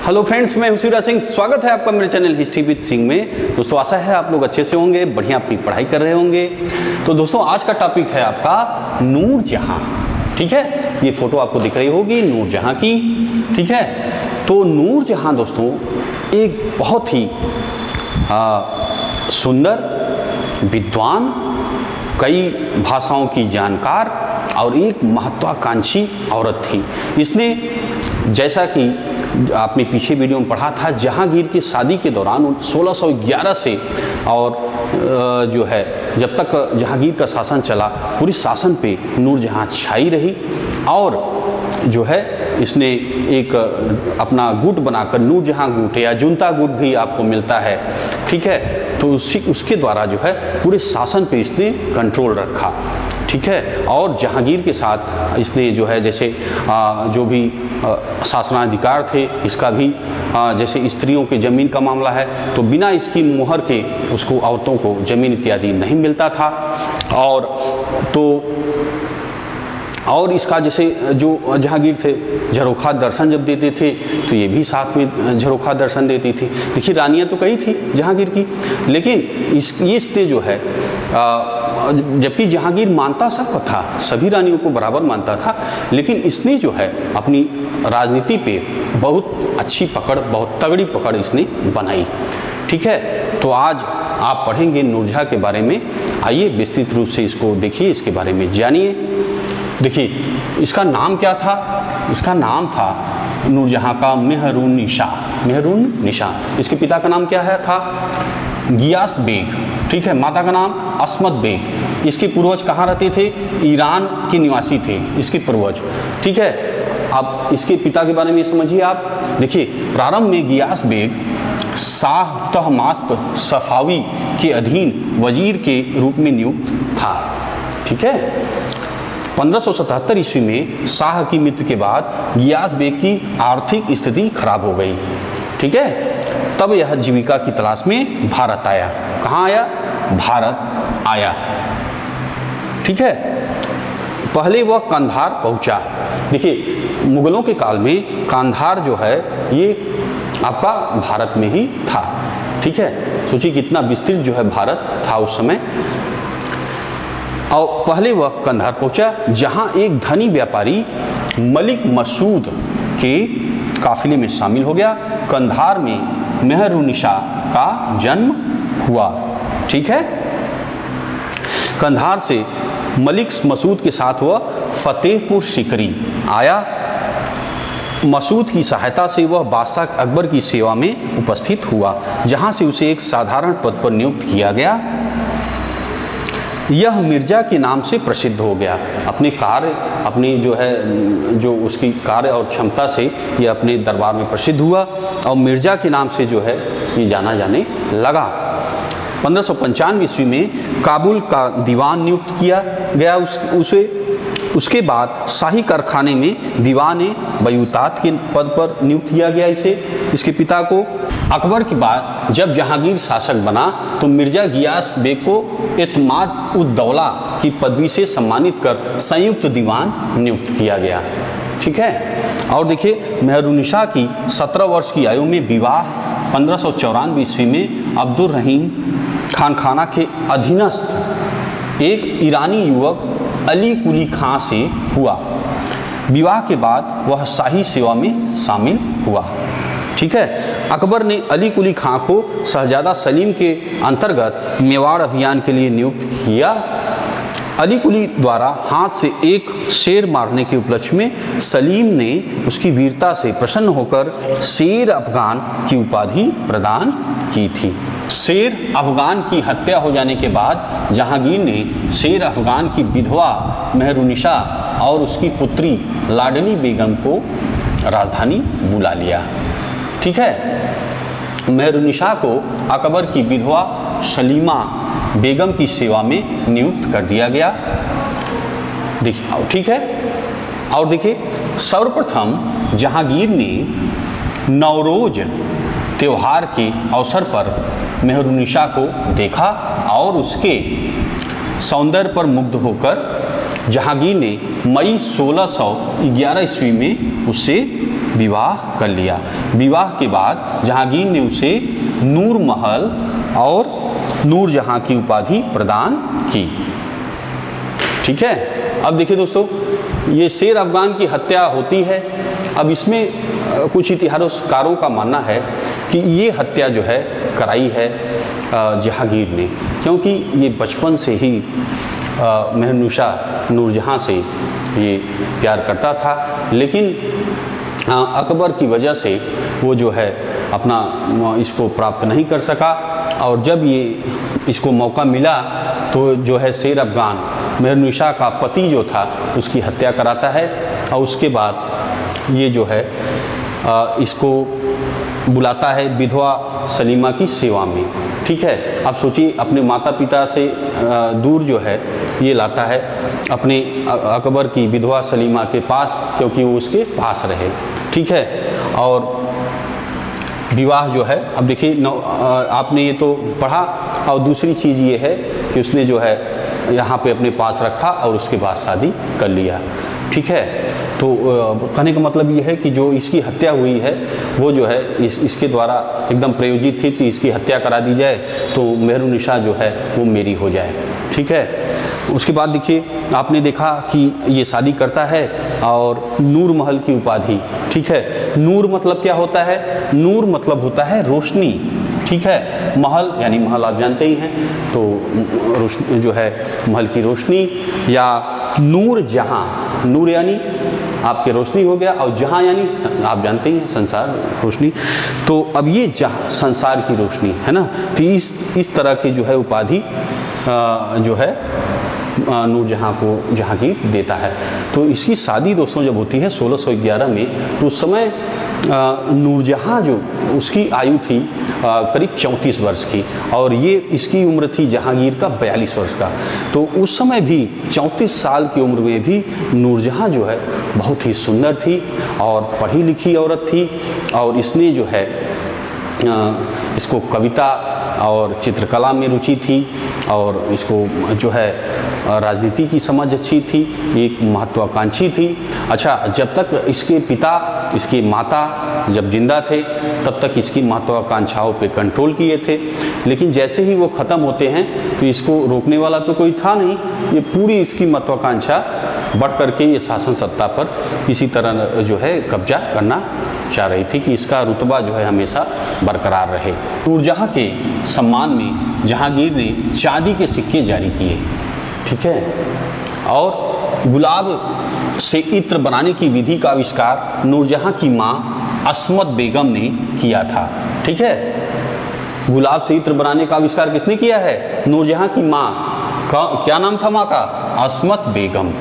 Hello friends, मैं शिवराज सिंह। स्वागत है आपका मेरे चैनल हिस्ट्री विद सिंह में। दोस्तों, आशा है आप लोग अच्छे से होंगे, बढ़िया अपनी पढ़ाई कर रहे होंगे। तो दोस्तों, आज का टॉपिक है आपका नूरजहां। ठीक है, ये फोटो आपको दिख रही होगी नूरजहां की। ठीक है, तो नूरजहां दोस्तों एक बहुत ही सुंदर, विद्वान, कई भाषाओं की जानकार और एक महत्वाकांक्षी औरत थी। इसने, जैसा कि आपने पीछे वीडियो में पढ़ा था, जहांगीर की शादी के दौरान 1611 से और जो है जब तक जहांगीर का शासन चला, पूरी शासन पे नूरजहां छाई रही। और जो है इसने एक अपना गुट बनाकर, नूरजहां गुट या जुनता गुट भी आपको मिलता है। ठीक है, तो उसके द्वारा जो है पूरे शासन पे इसने कंट्रोल रखा। ठीक है, और जहांगीर के साथ इसने जो है जैसे जो भी शासनाधिकार थे, इसका भी जैसे स्त्रियों की ज़मीन का मामला है तो बिना इसकी मुहर के उसको, औरतों को ज़मीन इत्यादि नहीं मिलता था। और इसका जैसे जो जहांगीर थे, झरोखा दर्शन जब देते थे तो ये भी साथ में झरोखा दर्शन देती थी। देखिए, रानियाँ तो कई थी जहांगीर की, लेकिन इसने जो है जबकि जहांगीर मानता सबको था, सभी रानियों को बराबर मानता था, लेकिन इसने जो है अपनी राजनीति पे बहुत अच्छी पकड़, बहुत तगड़ी पकड़ इसने बनाई। ठीक है, तो आज आप पढ़ेंगे नूरजहां के बारे में। आइए विस्तृत रूप से इसको देखिए, इसके बारे में जानिए। देखिए, इसका नाम क्या था? इसका नाम था नूरजहां का मेहरुन्निसा। मेहरुन्निसा, इसके पिता का नाम क्या है था? गियास बेग। ठीक है, माता का नाम अस्मत बेग। इसके पूर्वज कहाँ रहते थे? ईरान के निवासी थे इसके पूर्वज। ठीक है, अब इसके पिता के बारे में समझिए आप। देखिए, प्रारंभ में गियास बेग शाह तहमास्प सफावी के अधीन वजीर के रूप में नियुक्त था। ठीक है, 1577 ईस्वी में शाह की मृत्यु के बाद गियास बेग की आर्थिक स्थिति खराब हो गई। ठीक है, तब यह जीविका की तलाश में भारत आया। कहाँ आया? भारत आया। ठीक है, पहले वह कंधार पहुंचा। देखिए, मुगलों के काल में कंधार जो है ये आपका भारत में ही था। ठीक है, सोचिए कितना विस्तृत जो है भारत था उस समय। और पहले वह कंधार पहुंचा, जहां एक धनी व्यापारी मलिक मसूद के काफिले में शामिल हो गया। कंधार में मेहरुन्निसा का जन्म हुआ। ठीक है, कंधार से मलिक मसूद के साथ वह फतेहपुर सीकरी आया। मसूद की सहायता से वह बादशाह अकबर की सेवा में उपस्थित हुआ, जहां से उसे एक साधारण पद पर नियुक्त किया गया। यह मिर्जा के नाम से प्रसिद्ध हो गया। अपने कार्य, अपनी जो है जो उसकी कार्य और क्षमता से यह अपने दरबार में प्रसिद्ध हुआ और मिर्जा के नाम से जो है ये जाना जाने लगा। 1595 ईस्वी में काबुल का दीवान नियुक्त किया गया उसके बाद शाही कारखाने में दीवान बयूतात के पद पर नियुक्त किया गया इसके पिता को। अकबर के बाद जब जहांगीर शासक बना तो मिर्जा गियास बेग को एतमाद उद दौला की पदवी से सम्मानित कर संयुक्त दीवान नियुक्त किया गया। ठीक है, और देखिए, मेहरुन्निसा की 17 वर्ष की आयु में विवाह 1594 ईस्वी में अब्दुल रहीम खानखाना के अधीनस्थ एक ईरानी युवक अली कुली खां से हुआ। विवाह के बाद वह शाही सेवा में शामिल हुआ। ठीक है, अकबर ने अली कुली खां को शहजादा सलीम के अंतर्गत मेवाड़ अभियान के लिए नियुक्त किया। अली कुली द्वारा हाथ से एक शेर मारने के उपलक्ष्य में सलीम ने उसकी वीरता से प्रसन्न होकर शेर अफगान की उपाधि प्रदान की थी। शेर अफगान की हत्या हो जाने के बाद जहांगीर ने शेर अफगान की विधवा मेहरुन्निसा और उसकी पुत्री लाडली बेगम को राजधानी बुला लिया। ठीक है, मेहरुन्निसा को अकबर की विधवा सलीमा बेगम की सेवा में नियुक्त कर दिया गया। देखिए, ठीक है, और देखिए, सर्वप्रथम जहांगीर ने नवरोज त्योहार के अवसर पर मेहरुन्निसा को देखा और उसके सौंदर्य पर मुग्ध होकर जहांगीर ने मई 1611 ईस्वी में उससे विवाह कर लिया। विवाह के बाद जहांगीर ने उसे नूर महल और नूरजहां की उपाधि प्रदान की। ठीक है, अब देखिए दोस्तों, ये शेर अफगान की हत्या होती है। अब इसमें कुछ इतिहासकारों का मानना है कि ये हत्या जो है कराई है जहांगीर ने, क्योंकि ये बचपन से ही मेहरुन्निसा नूरजहां से ये प्यार करता था, लेकिन अकबर की वजह से वो जो है अपना इसको प्राप्त नहीं कर सका। और जब ये इसको मौका मिला तो जो है शेर अफगान मेहरुन्निसा का पति जो था उसकी हत्या कराता है, और उसके बाद ये जो है इसको बुलाता है विधवा सलीमा की सेवा में। ठीक है, आप सोचिए, अपने माता पिता से दूर जो है ये लाता है अपने अकबर की विधवा सलीमा के पास, क्योंकि वो उसके पास रहे। ठीक है, और विवाह जो है, अब देखिए आपने ये तो पढ़ा, और दूसरी चीज़ ये है कि उसने जो है यहाँ पे अपने पास रखा और उसके बाद शादी कर लिया। ठीक है, तो कहने का मतलब ये है कि जो इसकी हत्या हुई है वो जो है इसके द्वारा एकदम प्रायोजित थी कि इसकी हत्या करा दी जाए तो मेहरुन्निसा जो है वो मेरी हो जाए। ठीक है, उसके बाद देखिए आपने देखा कि ये शादी करता है और नूर महल की उपाधि। ठीक है, नूर मतलब क्या होता है? नूर मतलब होता है रोशनी। ठीक है, महल यानी महल आप जानते ही हैं, तो रोशनी जो है महल की रोशनी, या नूर जहां, नूर यानी आपके रोशनी हो गया, और जहां यानी आप जानते ही हैं संसार रोशनी। तो अब ये जहां संसार की रोशनी है ना, तो इस तरह की जो है उपाधि जो है नूरजहां को जहांगीर देता है। तो इसकी शादी दोस्तों जब होती है 1611 में, तो उस समय नूरजहां जो उसकी आयु थी करीब 34 वर्ष की, और ये इसकी उम्र थी जहांगीर का 42 वर्ष का। तो उस समय भी 34 साल की उम्र में भी नूरजहां जो है बहुत ही सुंदर थी और पढ़ी लिखी औरत थी, और इसने जो है इसको कविता और चित्रकला में रुचि थी, और इसको जो है राजनीति की समझ अच्छी थी, एक महत्वाकांक्षी थी। अच्छा, जब तक इसके पिता, इसकी माता जब जिंदा थे तब तक इसकी महत्वाकांक्षाओं पे कंट्रोल किए थे, लेकिन जैसे ही वो ख़त्म होते हैं तो इसको रोकने वाला तो कोई था नहीं। ये पूरी इसकी महत्वाकांक्षा बढ़ करके ये शासन सत्ता पर इसी तरह जो है कब्जा करना चाह रही थी कि इसका रुतबा जो है हमेशा बरकरार रहे। नूरजहां के सम्मान में जहांगीर ने चांदी के सिक्के जारी किए। ठीक है, और गुलाब से इत्र बनाने की विधि का आविष्कार नूरजहां की मां अस्मत बेगम ने किया था। ठीक है, गुलाब से इत्र बनाने का आविष्कार किसने किया है? नूरजहां की मां का क्या नाम था मां का? अस्मत बेगम।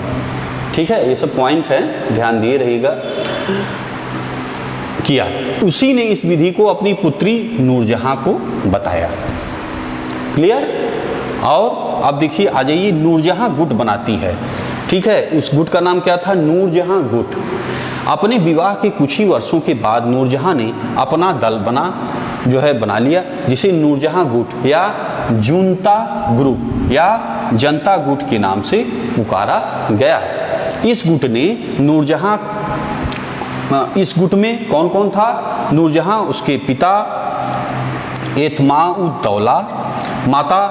ठीक है, ये सब पॉइंट है, ध्यान दिए रहिएगा। किया, उसी ने इस विधि को अपनी पुत्री नूरजहां को बताया। क्लियर? और अब देखिए, आ जाइए, नूरजहां गुट बनाती है। ठीक है, उस गुट का नाम क्या था? नूरजहां गुट। अपने विवाह के कुछ ही वर्षों के बाद नूरजहां ने अपना दल बना लिया, जिसे नूरजहां गुट या जुनता ग्रुप या जनता गुट के नाम से पुकारा गया। इस गुट में कौन कौन था? नूरजहां, उसके पिता एतमाउद्दौला, माता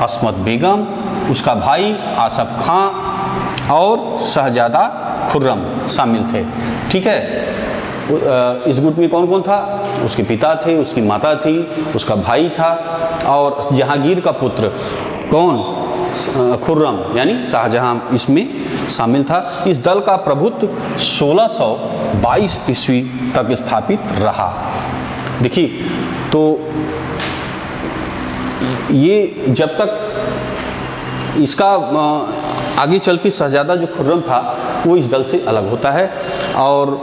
अस्मत बेगम, उसका भाई आसफ खां और शहजादा खुर्रम शामिल थे। ठीक है, इस गुट में कौन कौन था? उसके पिता थे, उसकी माता थी, उसका भाई था, और जहांगीर का पुत्र कौन? खुर्रम यानी शाहजहां इसमें शामिल था। इस दल का प्रभुत्व 1622 ईस्वी तक स्थापित रहा। देखिए, तो ये जब तक इसका आगे चल के शहजादा जो खुर्रम था वो इस दल से अलग होता है, और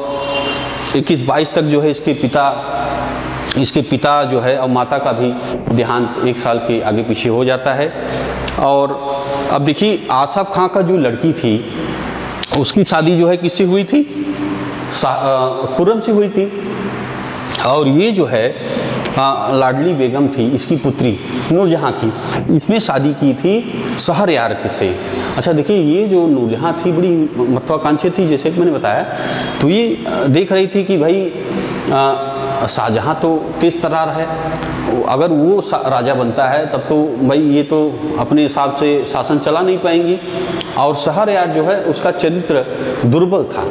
21-22 तक जो है इसके पिता जो है और माता का भी देहांत 1 साल के आगे पीछे हो जाता है। और अब देखिए, आसफ खां का जो लड़की थी उसकी शादी जो है किससे हुई थी? खुर्रम से हुई थी। और ये जो है लाडली बेगम थी, इसकी पुत्री नूरजहां की, इसने शादी की थी शहरयार से। अच्छा देखिए, ये जो नूरजहां थी बड़ी महत्वाकांक्षी थी, जैसे कि मैंने बताया। तो ये देख रही थी कि भाई शाहजहां तो तेज तर्रार है, अगर वो राजा बनता है तब तो भाई ये तो अपने हिसाब से शासन चला नहीं पाएंगे। और शहरयार जो है उसका चरित्र दुर्बल था,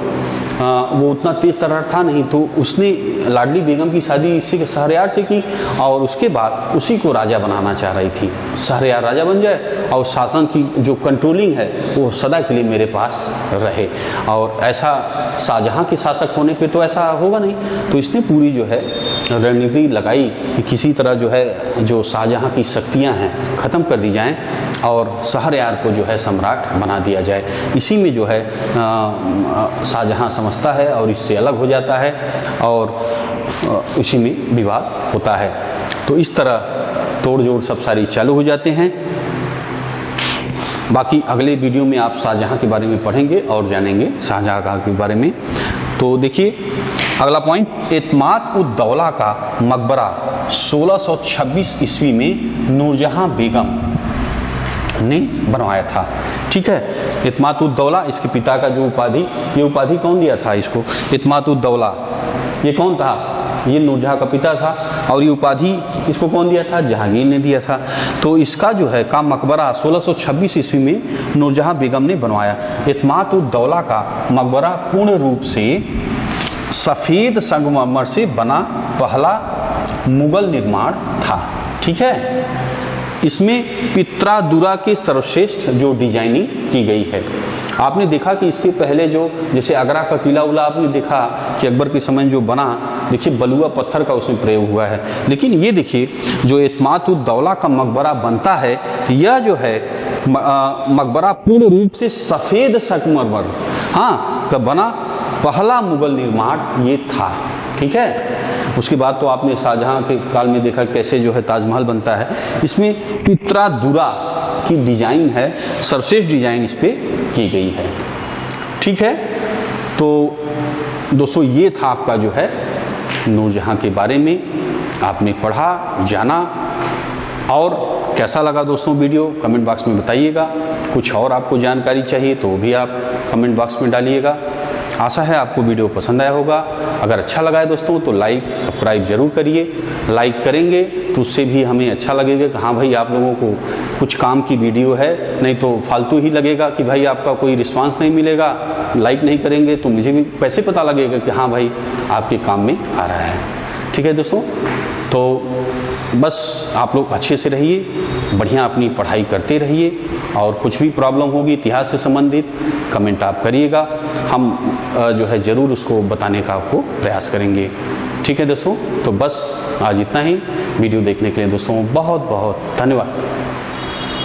वो उतना तेज तर्रार था नहीं। तो उसने लाडली बेगम की शादी इसी के शहरयार से की और उसके बाद उसी को राजा बनाना चाह रही थी। शहरयार राजा बन जाए और शासन की जो कंट्रोलिंग है वो सदा के लिए मेरे पास रहे। और ऐसा शाहजहां के शासक होने पे तो ऐसा होगा नहीं। तो इसने पूरी जो है रणनीति लगाई कि किसी तरह जो है जो शाहजहां की शक्तियां हैं ख़त्म कर दी जाएं और शहरयार को जो है सम्राट बना दिया जाए। इसी में जो है शाहजहां समझता है और इससे अलग हो जाता है और इसी में विवाद होता है। तो इस तरह तोड़ जोड़ सब सारी चालू हो जाते हैं। बाकी अगले वीडियो में आप शाहजहां के बारे में पढ़ेंगे और जानेंगे शाहजहां के बारे में। तो देखिए अगला पॉइंट, एतमाद-उद-दौला का मकबरा 1626 ईस्वी में नूरजहां बेगम ने बनवाया था। ठीक है, एतमाद-उद-दौला इसके पिता का जो उपाधि, ये उपाधि कौन दिया था इसको? एतमाद-उद-दौला ये कौन था? ये नूरजहां का पिता था। और ये उपाधि इसको कौन दिया था? जहांगीर ने दिया था। तो इसका जो है का मकबरा 1626 ईस्वी में नूरजहां बेगम ने बनवाया। एतमाद-उद-दौला का मकबरा पूर्ण रूप से सफ़ेद संगमरमर से बना पहला मुगल निर्माण था। ठीक है, इसमें पित्रादुरा के सर्वश्रेष्ठ जो डिजाइनिंग की गई है। आपने देखा कि इसके पहले जो जैसे आगरा का किला उला आपने देखा कि अकबर के समय जो बना, देखिए बलुआ पत्थर का उसमें प्रयोग हुआ है। लेकिन ये देखिए जो एतमाद-उद-दौला का मकबरा बनता है, यह जो है मकबरा पूर्ण रूप से सफ़ेद संगमरमर का बना पहला मुगल निर्माण ये था। ठीक है, उसके बाद तो आपने शाहजहां के काल में देखा कैसे जो है ताजमहल बनता है। इसमें पित्रादुरा की डिजाइन है, सर्वश्रेष्ठ डिजाइन इस पे की गई है। ठीक है, तो दोस्तों ये था आपका जो है नूरजहां के बारे में आपने पढ़ा, जाना। और कैसा लगा दोस्तों वीडियो कमेंट बॉक्स में बताइएगा। कुछ और आपको जानकारी चाहिए तो भी आप कमेंट बॉक्स में डालिएगा। आशा है आपको वीडियो पसंद आया होगा। अगर अच्छा लगा है दोस्तों तो लाइक सब्सक्राइब ज़रूर करिए। लाइक करेंगे तो उससे भी हमें अच्छा लगेगा कि हाँ भाई आप लोगों को कुछ काम की वीडियो है, नहीं तो फालतू ही लगेगा कि भाई आपका कोई रिस्पांस नहीं मिलेगा। लाइक नहीं करेंगे तो मुझे भी कैसे पता लगेगा कि हाँ भाई आपके काम में आ रहा है। ठीक है दोस्तों, तो बस आप लोग अच्छे से रहिए, बढ़िया अपनी पढ़ाई करते रहिए। और कुछ भी प्रॉब्लम होगी इतिहास से संबंधित कमेंट आप करिएगा, हम जो है ज़रूर उसको बताने का आपको प्रयास करेंगे। ठीक है दोस्तों, तो बस आज इतना ही। वीडियो देखने के लिए दोस्तों बहुत बहुत धन्यवाद।